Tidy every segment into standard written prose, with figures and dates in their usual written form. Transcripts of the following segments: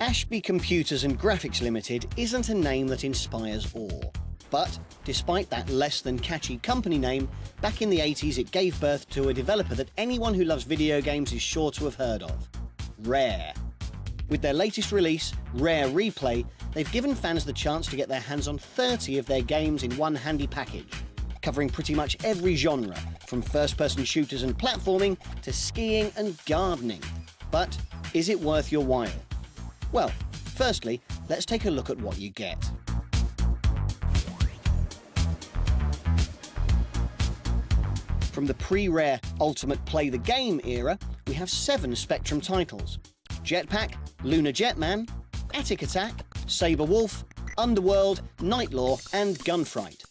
Ashby Computers and Graphics Limited isn't a name that inspires awe. But despite that less than catchy company name, back in the 80s it gave birth to a developer that anyone who loves video games is sure to have heard of: Rare. With their latest release, Rare Replay, they've given fans the chance to get their hands on 30 of their games in one handy package, covering pretty much every genre, from first-person shooters and platforming to skiing and gardening. But is it worth your while? Well, firstly, let's take a look at what you get. From the pre-Rare Ultimate Play the Game era, we have 7 Spectrum titles: Jetpack, Lunar Jetman, Attic Attack, Sabre Wolf, Underworld, Nightlaw and Gunfright.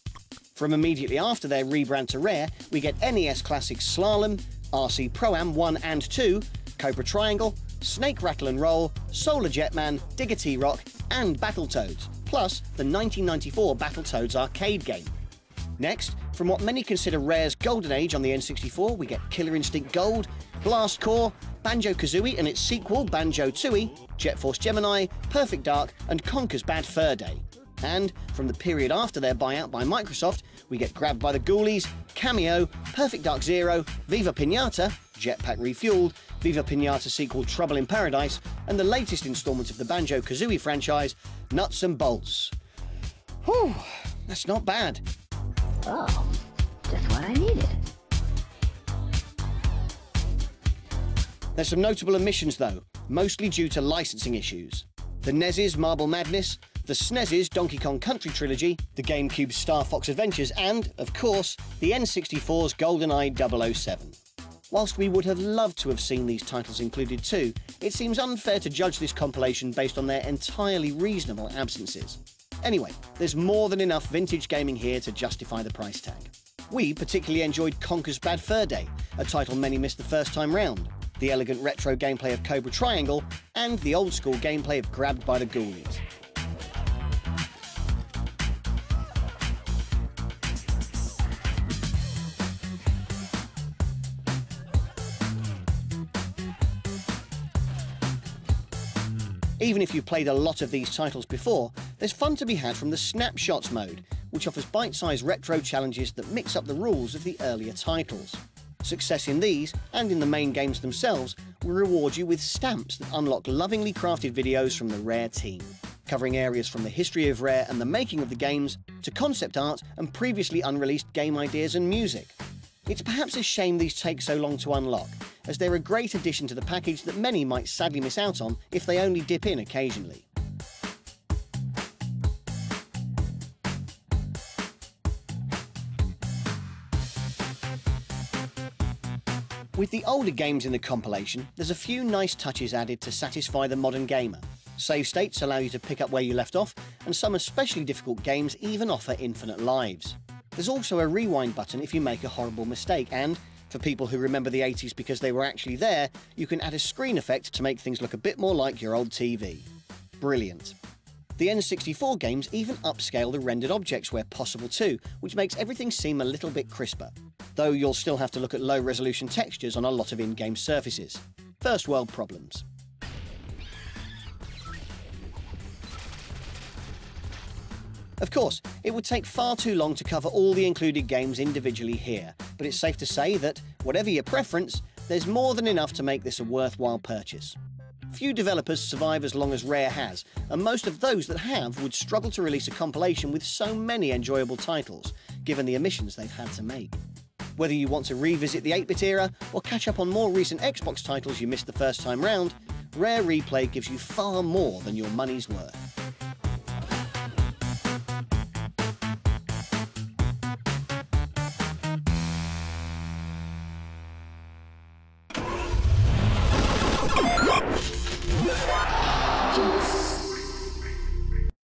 From immediately after their rebrand to Rare, we get NES classics Slalom, RC Pro-Am 1 and 2, Cobra Triangle, Snake Rattle and Roll, Solar Jetman, Digger T-Rock and Battletoads, plus the 1994 Battletoads arcade game. Next, from what many consider Rare's golden age on the N64, we get Killer Instinct Gold, Blast Corps, Banjo-Kazooie and its sequel Banjo-Tooie, Jet Force Gemini, Perfect Dark and Conker's Bad Fur Day. And from the period after their buyout by Microsoft, we get Grabbed by the Ghoulies, Cameo, Perfect Dark Zero, Viva Pinata, Jetpack Refueled, Viva Pinata sequel Trouble in Paradise, and the latest instalment of the Banjo-Kazooie franchise, Nuts and Bolts. Whew, that's not bad. Oh, just what I needed. There's some notable omissions though, mostly due to licensing issues. The NES's Marble Madness, the SNES's Donkey Kong Country Trilogy, the GameCube's Star Fox Adventures and, of course, the N64's GoldenEye 007. Whilst we would have loved to have seen these titles included too, it seems unfair to judge this compilation based on their entirely reasonable absences. Anyway, there's more than enough vintage gaming here to justify the price tag. We particularly enjoyed Conker's Bad Fur Day, a title many missed the first time round, the elegant retro gameplay of Cobra Triangle, and the old-school gameplay of Grabbed by the Ghoulies. Even if you've played a lot of these titles before, there's fun to be had from the Snapshots mode, which offers bite-sized retro challenges that mix up the rules of the earlier titles. Success in these, and in the main games themselves, will reward you with stamps that unlock lovingly crafted videos from the Rare team, covering areas from the history of Rare and the making of the games, to concept art and previously unreleased game ideas and music. It's perhaps a shame these take so long to unlock, as they're a great addition to the package that many might sadly miss out on if they only dip in occasionally. With the older games in the compilation, there's a few nice touches added to satisfy the modern gamer. Save states allow you to pick up where you left off, and some especially difficult games even offer infinite lives. There's also a rewind button if you make a horrible mistake, and, for people who remember the 80s because they were actually there, you can add a screen effect to make things look a bit more like your old TV. Brilliant. The N64 games even upscale the rendered objects where possible too, which makes everything seem a little bit crisper, though you'll still have to look at low-resolution textures on a lot of in-game surfaces. First world problems. Of course, it would take far too long to cover all the included games individually here, but it's safe to say that, whatever your preference, there's more than enough to make this a worthwhile purchase. Few developers survive as long as Rare has, and most of those that have would struggle to release a compilation with so many enjoyable titles, given the omissions they've had to make. Whether you want to revisit the 8-bit era or catch up on more recent Xbox titles you missed the first time round, Rare Replay gives you far more than your money's worth.